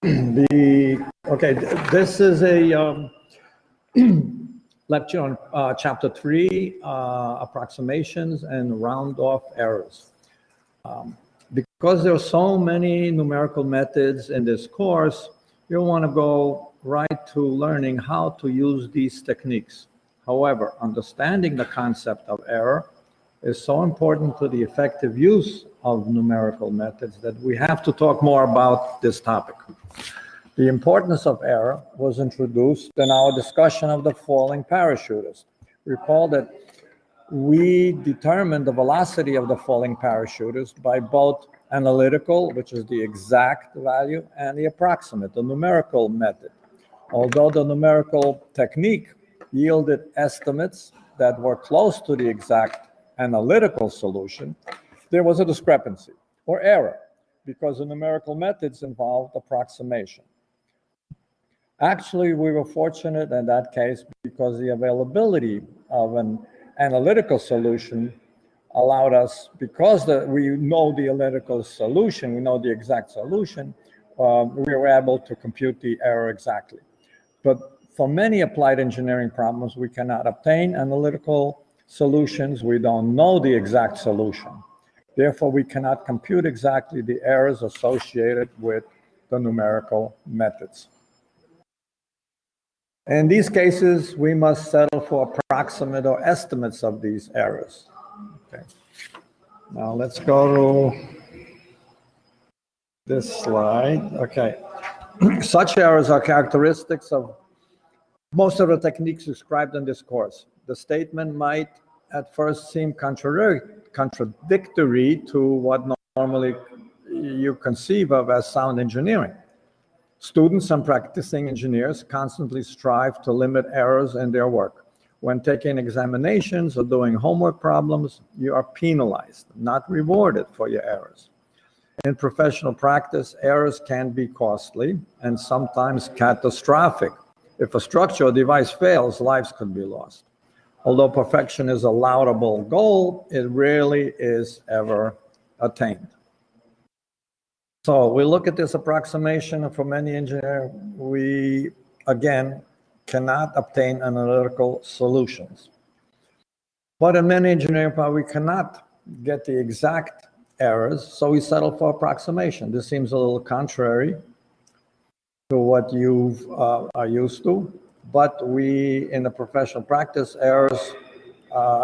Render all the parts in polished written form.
This is a lecture on chapter 3, approximations and round-off errors. Because there are so many numerical methods in this course, you want to go right to learning how to use these techniques. However, understanding the concept of error is so important to the effective use of numerical methods that we have to talk more about this topic. The importance of error was introduced in our discussion of the falling parachutist. Recall that we determined the velocity of the falling parachutist by both analytical, which is the exact value, and the approximate, the numerical method. Although the numerical technique yielded estimates that were close to the exact analytical solution, there was a discrepancy or error because the numerical methods involved approximation. Actually, we were fortunate in that case because the availability of an analytical solution allowed us, because we know the analytical solution, we know the exact solution, we were able to compute the error exactly. But for many applied engineering problems, we cannot obtain analytical solutions. We don't know the exact solution. Therefore, we cannot compute exactly the errors associated with the numerical methods. In these cases, we must settle for approximate or estimates of these errors. Okay. Now let's go to this slide. Okay. Such errors are characteristics of most of the techniques described in this course. The statement might at first seem contradictory to what normally you conceive of as sound engineering. Students and practicing engineers constantly strive to limit errors in their work. When taking examinations or doing homework problems, you are penalized, not rewarded for your errors. In professional practice, errors can be costly and sometimes catastrophic. If a structure or device fails, lives could be lost. Although perfection is a laudable goal, it rarely is ever attained. So we look at this approximation, and for many engineers, we, again, cannot obtain analytical solutions. But in many engineering problems, we cannot get the exact errors, so we settle for approximation. This seems a little contrary to what you are used to, but we, in the professional practice, errors,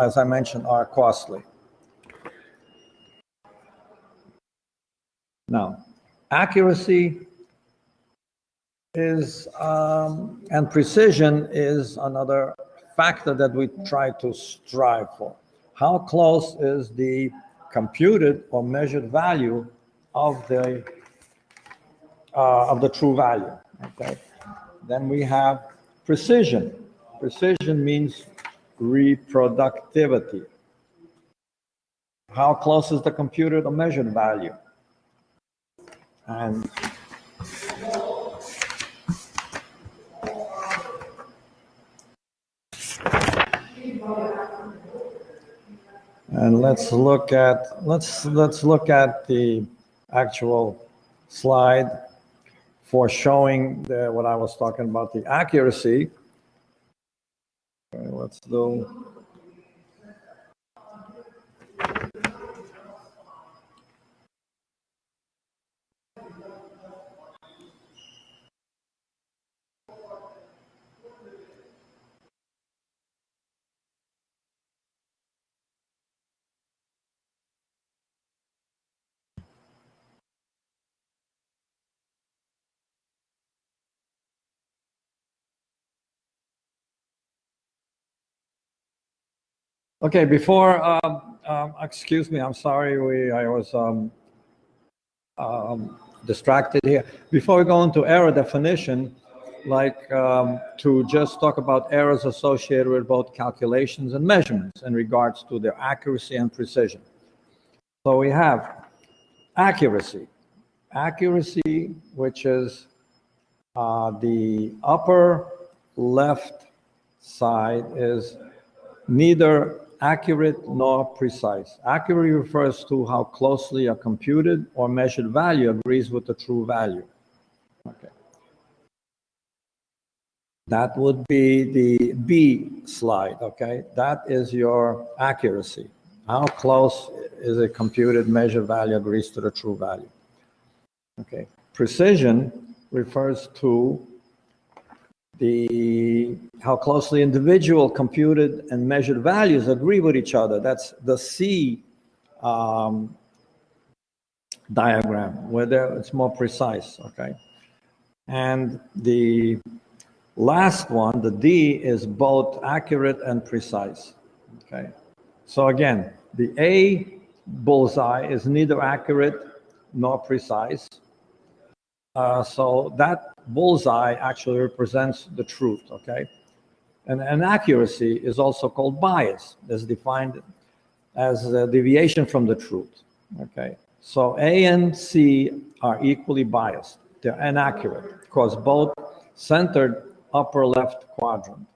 as I mentioned, are costly. Now, accuracy is, and precision is another factor that we try to strive for. How close is the computed or measured value of the true value? Okay. Then we have precision. Precision means reproductivity. How close is the computed or measured value? And let's look at the actual slide for showing what I was talking about, the accuracy. Okay, let's do. Okay, before, excuse me, I'm sorry, I was distracted here. Before we go into error definition, like to just talk about errors associated with both calculations and measurements in regards to their accuracy and precision. So we have accuracy. Accuracy, which is the upper left side, is neither accurate nor precise. Accuracy refers to how closely a computed or measured value agrees with the true value. Okay. That would be the B slide, okay? That is your accuracy. How close is a computed measured value agrees to the true value? Okay. Precision refers to how closely individual computed and measured values agree with each other. That's the C diagram, where it's more precise, okay? And the last one, the D, is both accurate and precise, okay? So again, the A bullseye is neither accurate nor precise. So that bullseye actually represents the truth, okay? And accuracy is also called bias. It's defined as a deviation from the truth, okay? So A and C are equally biased. They're inaccurate because both centered upper left quadrant.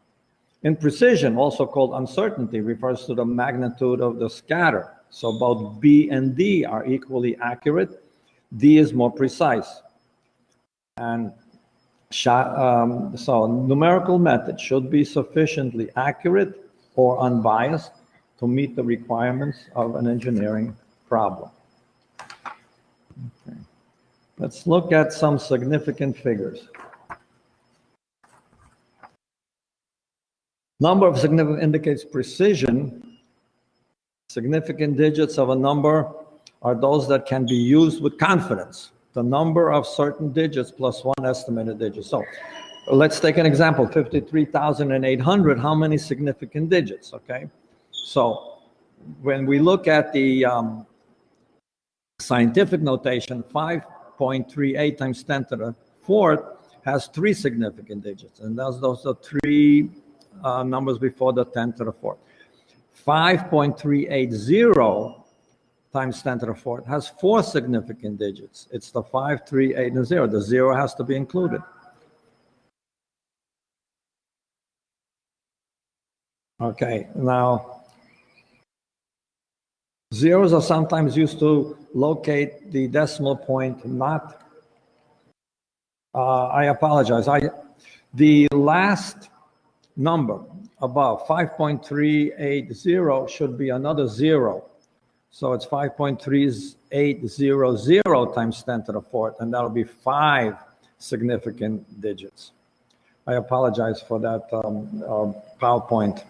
Imprecision, also called uncertainty, refers to the magnitude of the scatter. So both B and D are equally accurate. D is more precise. And so numerical methods should be sufficiently accurate or unbiased to meet the requirements of an engineering problem. Okay. Let's look at some significant figures. Number of significant indicates precision. Significant digits of a number are those that can be used with confidence. The number of certain digits plus one estimated digit. So let's take an example, 53,800. How many significant digits, okay? So when we look at the scientific notation, 5.38 times 10 to the fourth has 3 significant digits. And those are 3 numbers before the 10 to the fourth. 5.380 times 10 to the fourth has 4 significant digits. It's the 5, 3, 8, and 0. The 0 has to be included. Okay, now zeros are sometimes used to locate the decimal point, not, I apologize. The last number above 5.380 should be another 0. So it's 5.3800 times 10 to the fourth, and that'll be 5 significant digits. I apologize for that PowerPoint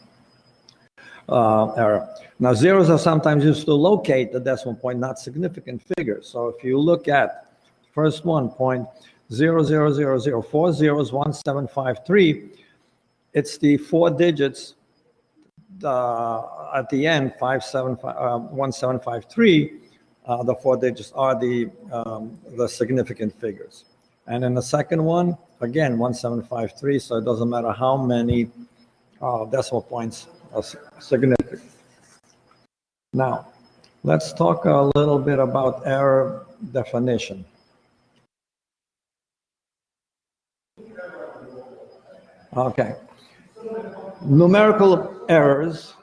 error. Now, zeros are sometimes used to locate the decimal point, not significant figures. So if you look at first one, 0.0000, 4 zeros, 1753, it's the 4 digits at the end, 1753, the 4 digits are the significant figures. And in the second one, again, 1753, so it doesn't matter how many decimal points are significant. Now, let's talk a little bit about error definition. Okay. Numerical errors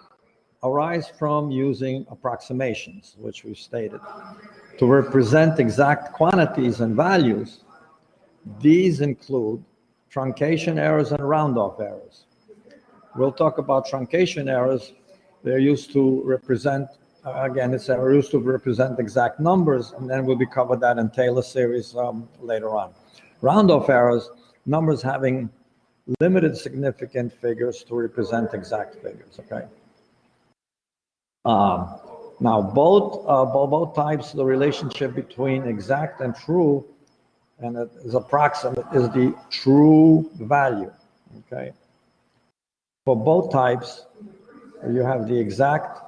arise from using approximations, which we've stated, to represent exact quantities and values. These include truncation errors and round-off errors. We'll talk about truncation errors. They're used to represent, again, it's used to represent exact numbers, and then we'll be covered that in Taylor series later on. Round-off errors, numbers having limited significant figures to represent exact figures, okay? Now, both types, the relationship between exact and true, and it is approximate, is the true value, okay? For both types, you have the exact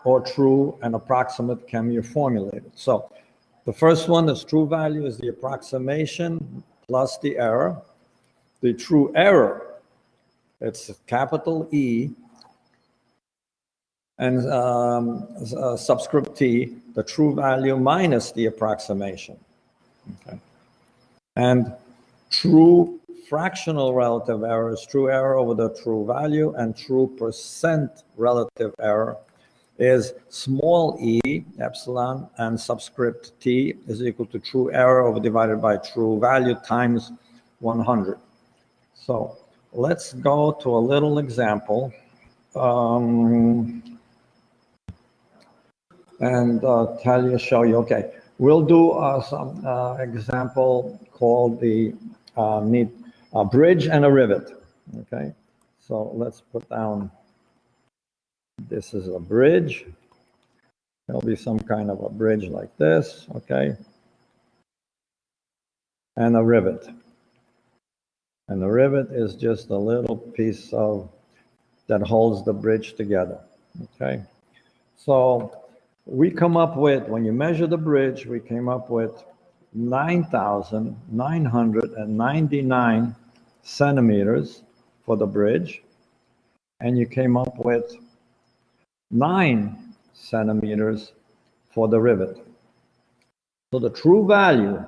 or true and approximate can be formulated. So the first one is true value is the approximation plus the error. The true error, it's capital E and subscript T, the true value minus the approximation. Okay. And true fractional relative error is true error over the true value, and true percent relative error is small e, epsilon, and subscript t is equal to true error over divided by true value times 100. So let's go to a little example and show you, okay, we'll do some example called the bridge and a rivet, okay? So let's put down, this is a bridge. There'll be some kind of a bridge like this, okay? And a rivet. And the rivet is just a little piece of that holds the bridge together, okay? So we come up with, when you measure the bridge, we came up with 9,999 centimeters for the bridge, and you came up with 9 centimeters for the rivet. So the true value,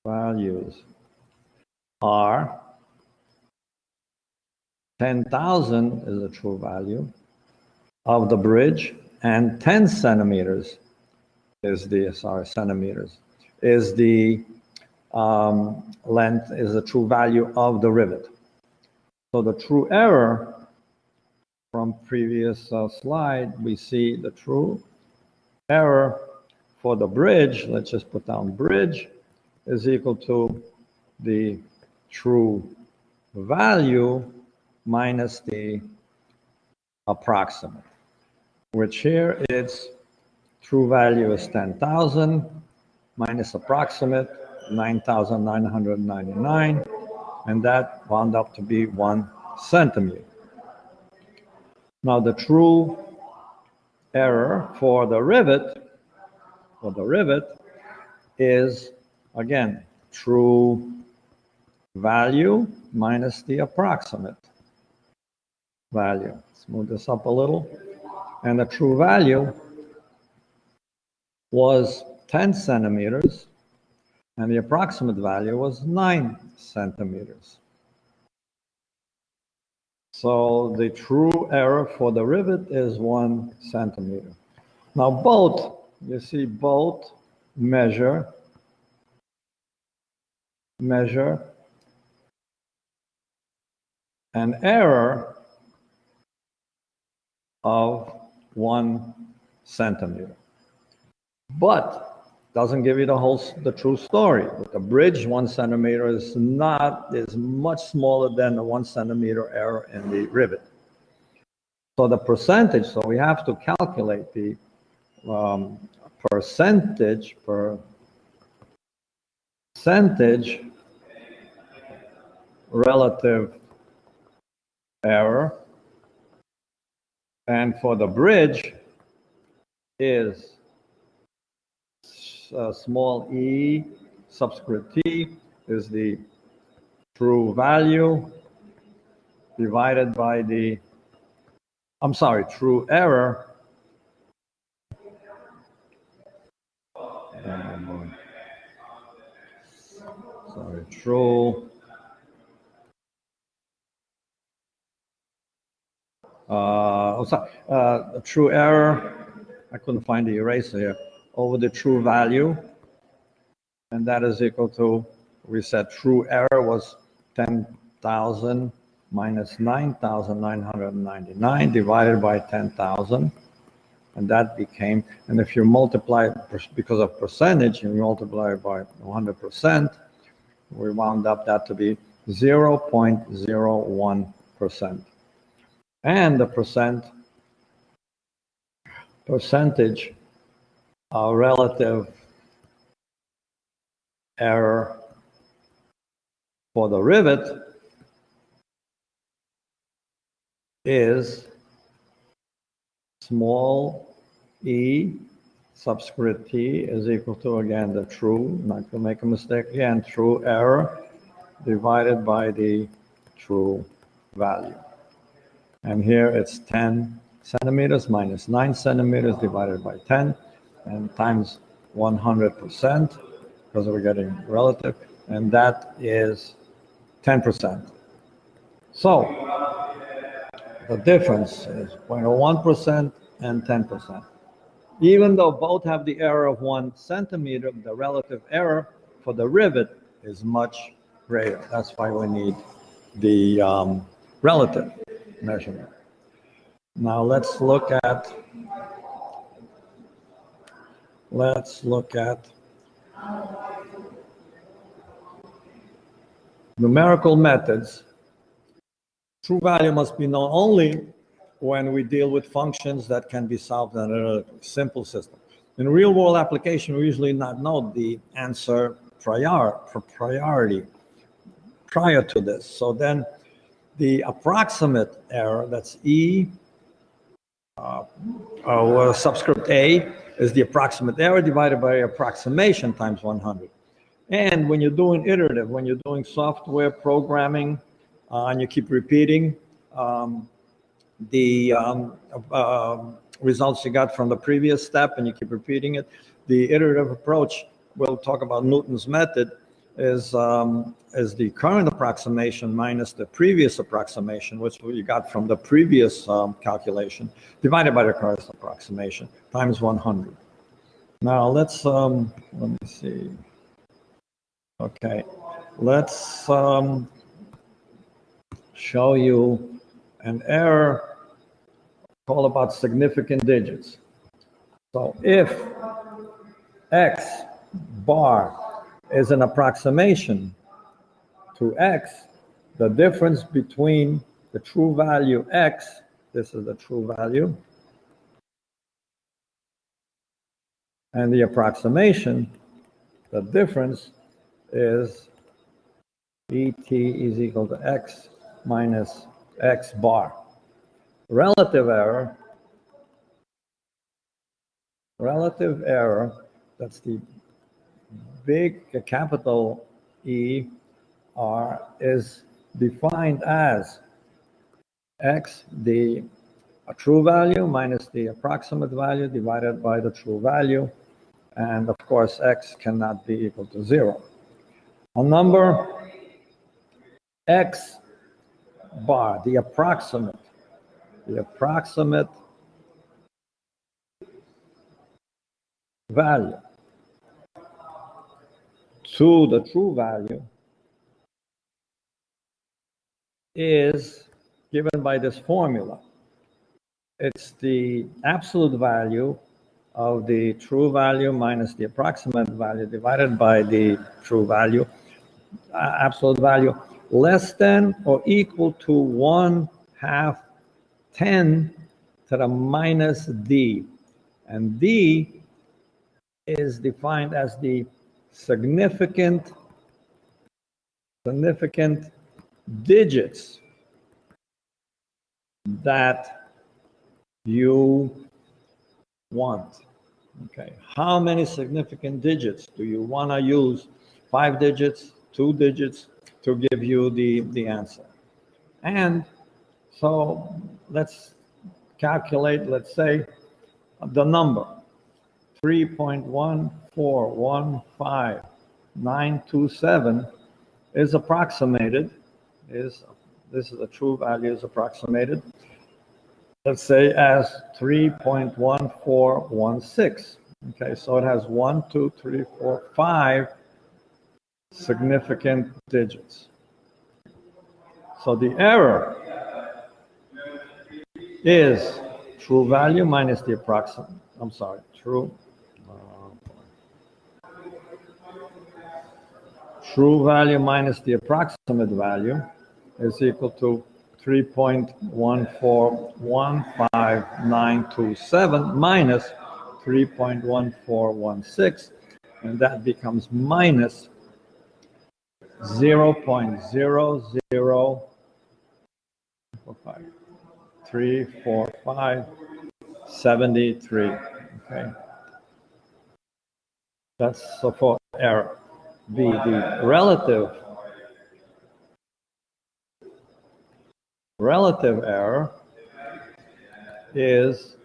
values are 10,000 is the true value of the bridge, and 10 centimeters is the, centimeters is the length, is the true value of the rivet. So the true error from previous slide, we see the true error for the bridge, let's just put down bridge, is equal to the true value minus the approximate, which here it's true value is 10,000 minus approximate 9,999, and that wound up to be 1 centimeter. Now the true error for the rivet is, again, true value minus the approximate value. Let's move this up a little. And the true value was 10 centimeters, and the approximate value was 9 centimeters. So the true error for the rivet is 1 centimeter. Now both, you see, both measure an error of 1 centimeter, but doesn't give you the true story. With the bridge, 1 centimeter is much smaller than the 1 centimeter error in the rivet. So the percentage, so we have to calculate the percentage relative error, and for the bridge is small e subscript t is the true value divided by the, true error true error, I couldn't find the eraser here, over the true value, and that is equal to, we said true error was 10,000 minus 9,999 divided by 10,000, and that became, and if you multiply, because of percentage, and you multiply by 100%, we wound up that to be 0.01%. And the percentage relative error for the rivet is small e subscript t is equal to, again, the true, not going to make a mistake again, true error divided by the true value. And here it's 10 centimeters minus 9 centimeters divided by 10 and times 100%, because we're getting relative, and that is 10%. So the difference is 0.01% and 10%. Even though both have the error of 1 centimeter, the relative error for the rivet is much greater. That's why we need the relative measurement. Now let's look at numerical methods. True value must be known only when we deal with functions that can be solved in a simple system. In real-world application, we usually not know the answer priority prior to this. So then the approximate error, that's E, subscript A, is the approximate error divided by approximation times 100. And when you're doing iterative, when you're doing software programming, and you keep repeating the results you got from the previous step, and you keep repeating it, the iterative approach, we'll talk about Newton's method, is the current approximation minus the previous approximation, which you got from the previous calculation, divided by the current approximation, times 100. Now let's, let me see. Okay, let's show you an error called about significant digits. So if X bar is an approximation to X, the difference between the true value X, this is the true value, and the approximation, the difference is ET is equal to X minus X bar. Relative error, that's the big capital E R, is defined as X, the true value minus the approximate value divided by the true value. And of course, X cannot be equal to 0. A number X bar, the approximate value to the true value is given by this formula. It's the absolute value of the true value minus the approximate value divided by the true value, absolute value, less than or equal to 1/2 10 to the minus D. And D is defined as the significant digits that you want. Okay, how many significant digits do you want to use? 5 digits, 2 digits to give you the answer. And so let's calculate, let's say, the number 3.1415927 is approximated, this is the true value, is approximated, let's say, as 3.1416. Okay, so it has 1, 2, 3, 4, 5 significant digits. So the error is true value minus the approximate, true value minus the approximate value is equal to 3.1415927 minus 3.1416, and that becomes minus 0.0034573. Okay, that's so for error. B, the relative error is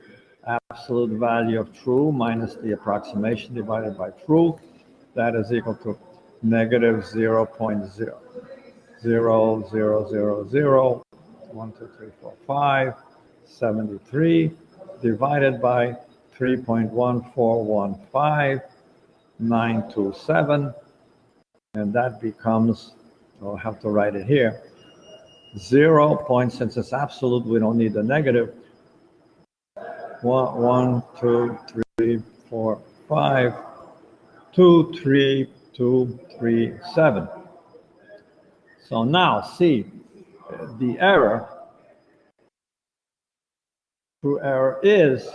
absolute value of true minus the approximation divided by true. That is equal to negative 0.0034573. 0, 0, 0, 0, 1, 2, 3, 4, 5, 73, divided by 3.1415927, and that becomes, I'll have to write it here, 0 point, since it's absolute, we don't need the negative, 1, 2, 3, 4, 5, 2, 3, 2, 3, 7. So now see, the error, true error is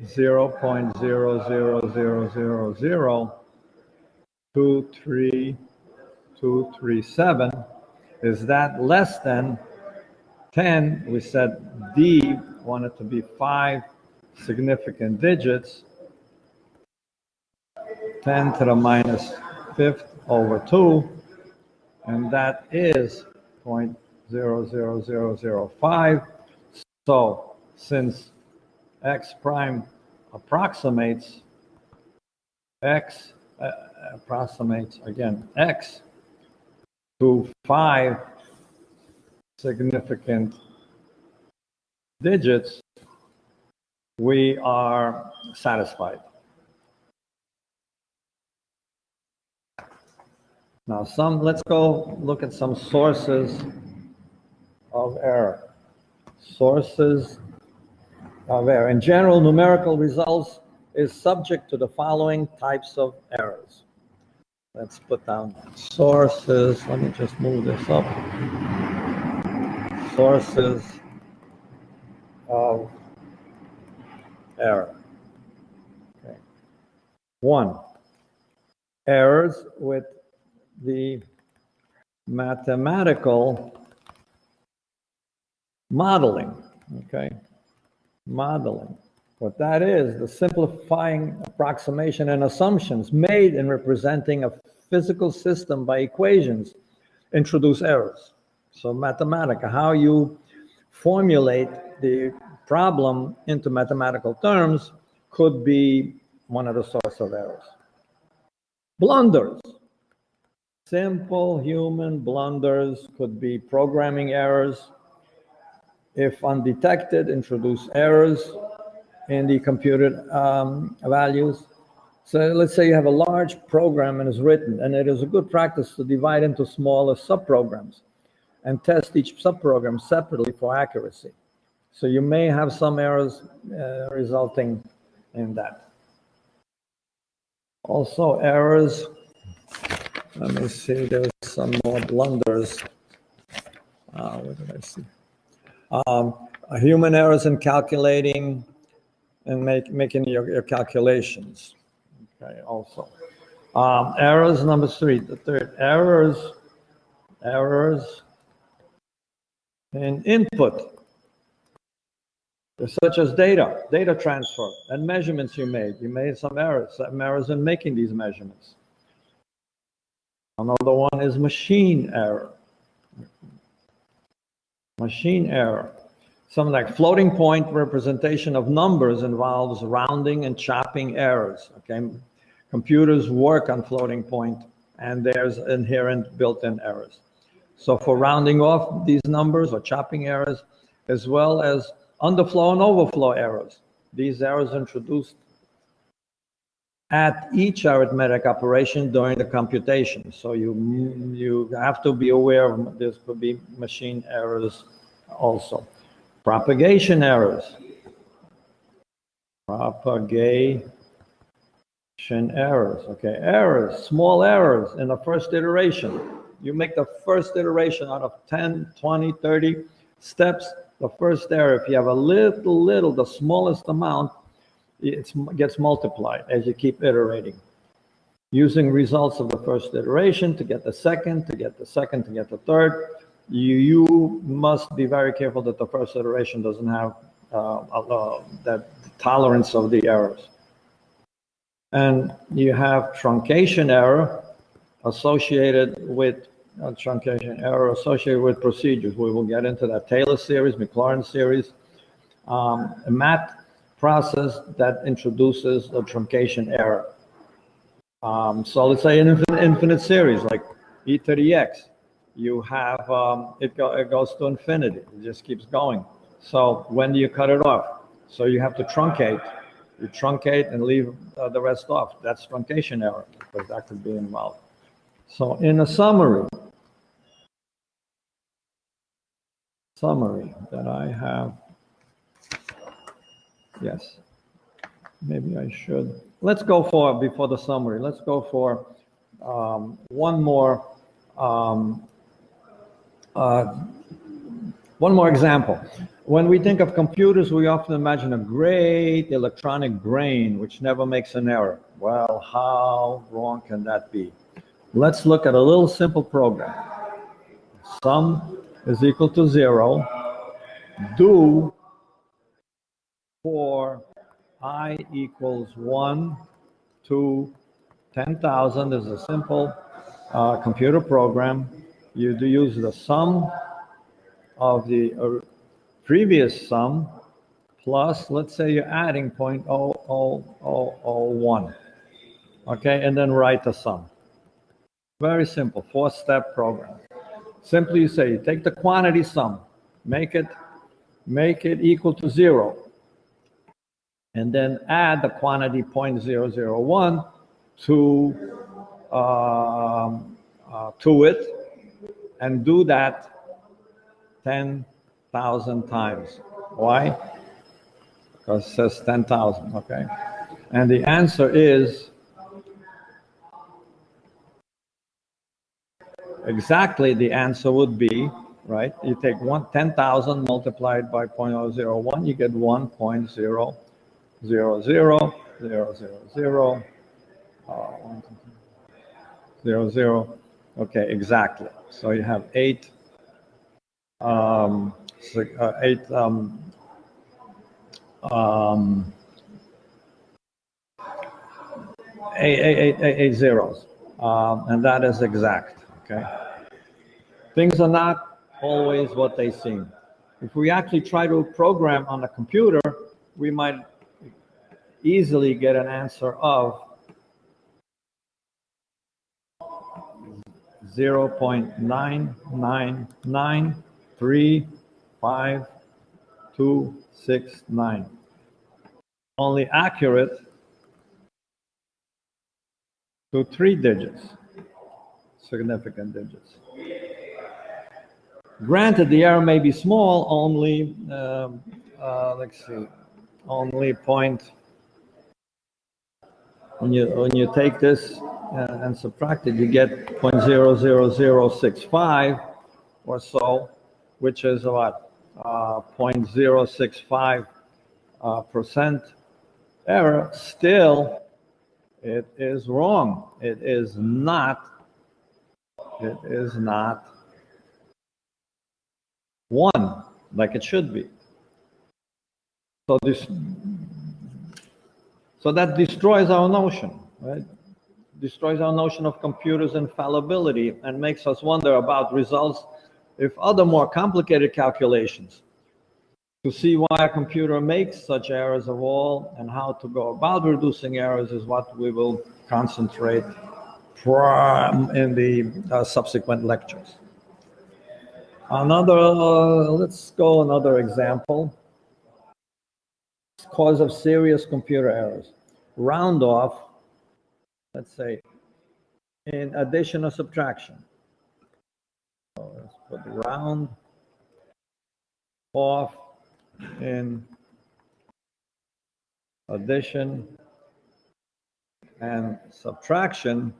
0.00000232237. Is that less than 10? We said D wanted to be 5 significant digits. 10 to the minus 5th over 2, and that is 0.00005. So since x prime approximates x to 5 significant digits, we are satisfied. Now let's go look at some sources of error. Sources of error. In general, numerical results is subject to the following types of errors. Let's put down sources. Let me just move this up. Sources of error. Okay. 1, errors with the mathematical modeling. Okay, modeling. What that is, the simplifying approximation and assumptions made in representing a physical system by equations introduce errors. So mathematical, how you formulate the problem into mathematical terms could be one of the sources of errors. Blunders. Simple human blunders could be programming errors. If undetected, introduce errors in the computed values. So let's say you have a large program and it's written, and it is a good practice to divide into smaller subprograms and test each subprogram separately for accuracy. So you may have some errors resulting in that. Also errors, let me see, there's some more blunders. What did I see? Human errors in calculating and making your calculations. Okay, also. Errors, number 3, the third, errors in input, such as data transfer and measurements you made. You made some errors in making these measurements. Another one is machine error. Machine error. Something like floating point representation of numbers involves rounding and chopping errors. Okay, computers work on floating point, and there's inherent built-in errors. So for rounding off these numbers or chopping errors, as well as underflow and overflow errors, these errors introduced at each arithmetic operation during the computation. So you have to be aware of this. Could be machine errors also. Propagation errors. Propagation errors. Okay, errors, small errors in the first iteration. You make the first iteration out of 10, 20, 30 steps. The first error, if you have a little, the smallest amount, it gets multiplied as you keep iterating. Using results of the first iteration to get the second, to get the second, to get the third. You must be very careful that the first iteration doesn't have that tolerance of the errors. And you have truncation error associated with procedures. We will get into that. Taylor series, Maclaurin series, a math process that introduces a truncation error. So let's say an infinite series like e to the x. you have, it goes to infinity. It just keeps going. So when do you cut it off? So you have to truncate. You truncate and leave the rest off. That's truncation error, because that could be involved. So in a summary that I have, yes, maybe I should. Let's go for, before the summary, let's go for one more example. When we think of computers, we often imagine a great electronic brain which never makes an error. Well, how wrong can that be? Let's look at a little simple program. Sum is equal to 0. Do for I equals 1 to 10,000 is a simple computer program. You do use the sum of the previous sum plus, let's say you're adding 0.00001. Okay, and then write the sum. Very simple, 4-step program. Simply you say, you take the quantity sum, make it equal to 0, and then add the quantity 0.001 to it, and do that 10,000 times. Why? Because it says 10,000, okay? And the answer is exactly, the answer would be, right? You take 10,000 multiplied by 0.001, you get 1.0000000. Okay, exactly. So you have 8 zeros, and that is exact. Okay, things are not always what they seem. If we actually try to program on a computer, we might easily get an answer of 0.999352269. Only accurate to 3 digits, significant digits. Granted, the error may be small, only, let's see, only point, when you take this and subtract it, you get 0.00065 or so, which is what, 0.065% error. Still, it is wrong. It is not 1 like it should be. So that destroys our notion, right? Destroys our notion of computers' infallibility and makes us wonder about results if other more complicated calculations. To see why a computer makes such errors of all and how to go about reducing errors is what we will concentrate in the subsequent lectures. Let's go another example. Cause of serious computer errors. Round off, let's say, in addition or subtraction. So let's put round off in addition and subtraction.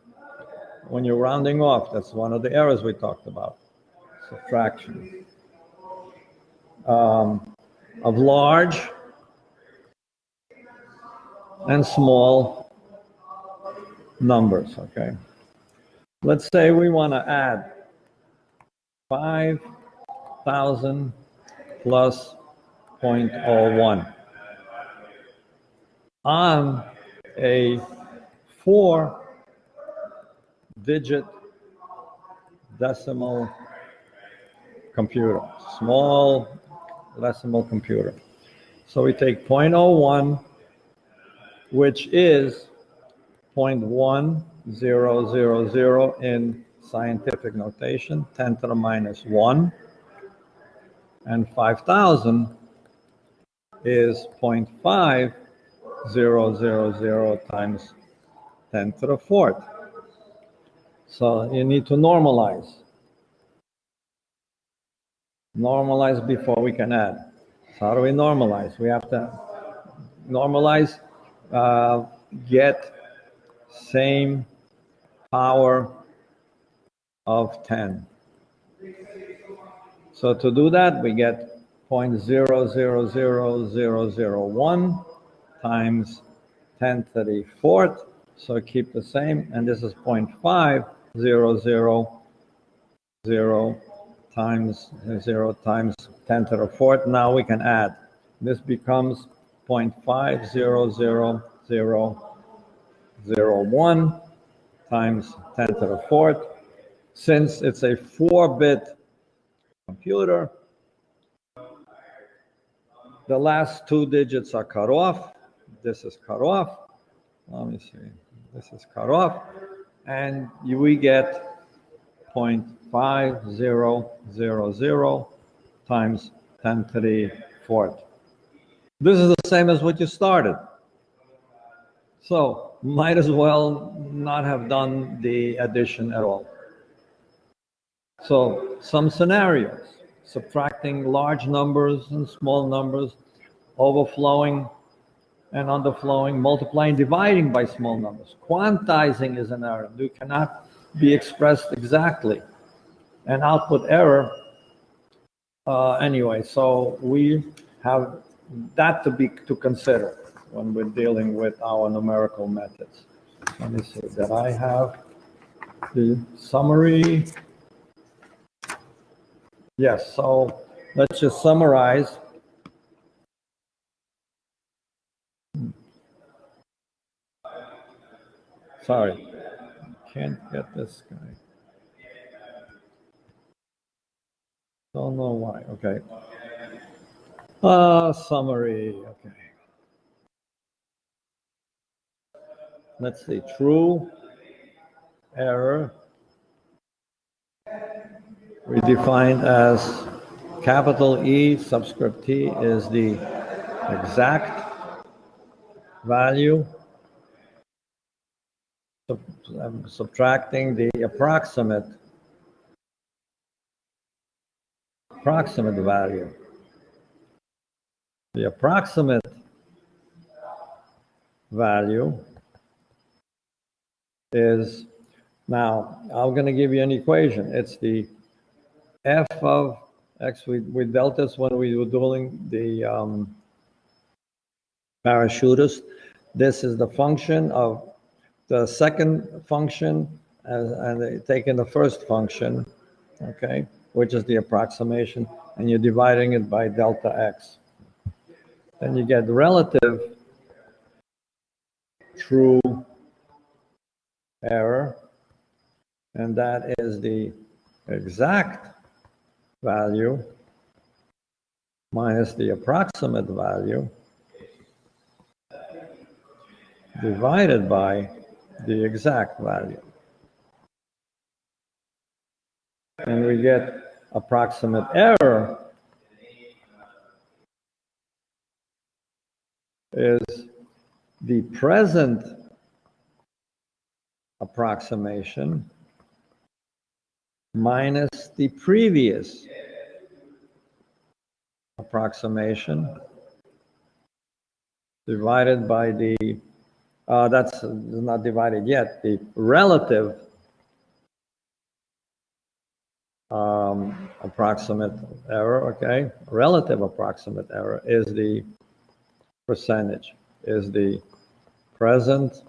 When you're rounding off, that's one of the errors we talked about. Subtraction of large and small numbers, okay? Let's say we want to add 5,000 plus 0.01 on a 4-digit decimal computer, small decimal computer. So we take 0.01, which is 0.1000 in scientific notation, 10 to the minus 1. And 5,000 is 0.5000 times 10 to the fourth. So you need to normalize. Normalize before we can add. So how do we normalize? We have to normalize, get same power of 10. So to do that, we get 0.000001 times 10 to the fourth. So keep the same, and this is 0.5000 times 0 times 10 to the fourth. Now we can add. This becomes 0.500001 times 10 to the fourth. Since it's a 4-bit computer, the last 2 digits are cut off. This is cut off. Let me see. This is cut off. And we get 0.5000 times 10 to the fourth. This is the same as what you started. So might as well not have done the addition at all. So some scenarios: subtracting large numbers and small numbers, overflowing and underflowing, multiplying, dividing by small numbers. Quantizing is an error. It cannot be expressed exactly. An output error. Anyway, so we have that to consider when we're dealing with our numerical methods. Let me see that I have the summary. Yes, so let's just summarize. Sorry, can't get this guy. Don't know why. Okay. Summary. Okay. Let's see. True, error. We defined as capital E subscript T is the exact value, subtracting the approximate value. The approximate value is, now I'm going to give you an equation. It's the f of x. We dealt this when we were doing the parachutist. This is the function of the second function and taking the first function, okay, which is the approximation, and you're dividing it by delta x. Then you get relative true error, and that is the exact value minus the approximate value divided by the exact value. And we get approximate error is the present approximation minus the previous approximation divided by the, that's not divided yet, the relative approximate error, okay? Relative approximate error is the percentage, is the present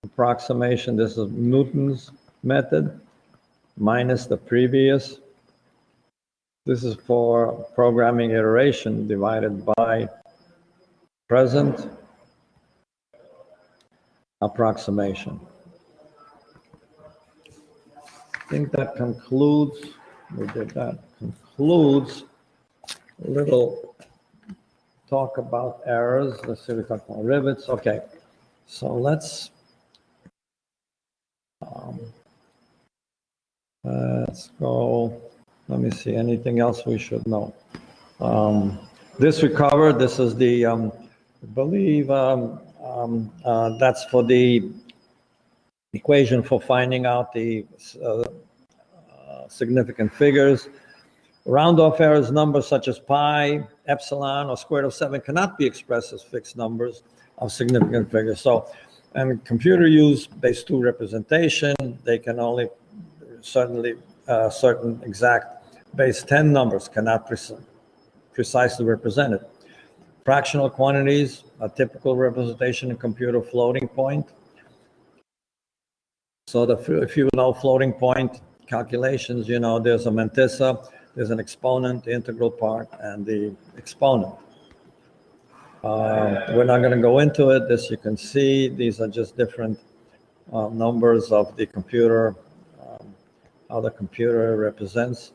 approximation. This is Newton's method minus the previous. This is for programming iteration divided by present approximation. I think that concludes, concludes a little talk about errors. Let's see, we talked about rivets. Okay, so let's Let's go. Let me see, anything else we should know? This we covered. This is the, I believe, that's for the equation for finding out the significant figures. Round-off errors, numbers such as pi, epsilon, or square root of 7 cannot be expressed as fixed numbers of significant figures. So, and computer use base 2 representation, they can only certainly certain exact base 10 numbers cannot precisely represent it. Fractional quantities, a typical representation in computer floating point. So if you know floating point calculations, you know there's a mantissa, there's an exponent, the integral part, and the exponent. We're not going to go into it. This you can see. These are just different numbers of the computer, how the computer represents.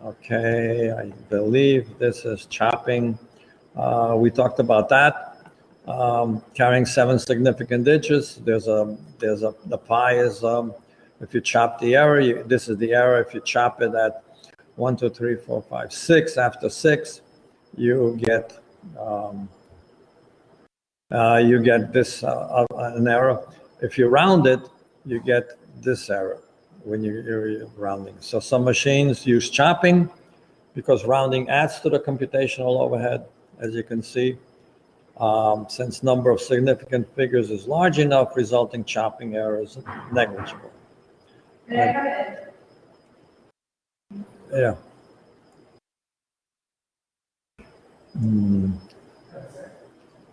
Okay, I believe this is chopping. We talked about that. Carrying 7 significant digits. The pi is, if you chop the error, this is the error. If you chop it at 1, 2, 3, 4, 5, 6, after 6, you get this an error. If you round it, you get this error when you're rounding. So some machines use chopping because rounding adds to the computational overhead, as you can see. Since number of significant figures is large enough, resulting chopping error is negligible. Yeah.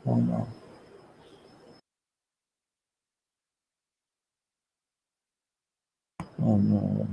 Oh no. Oh no.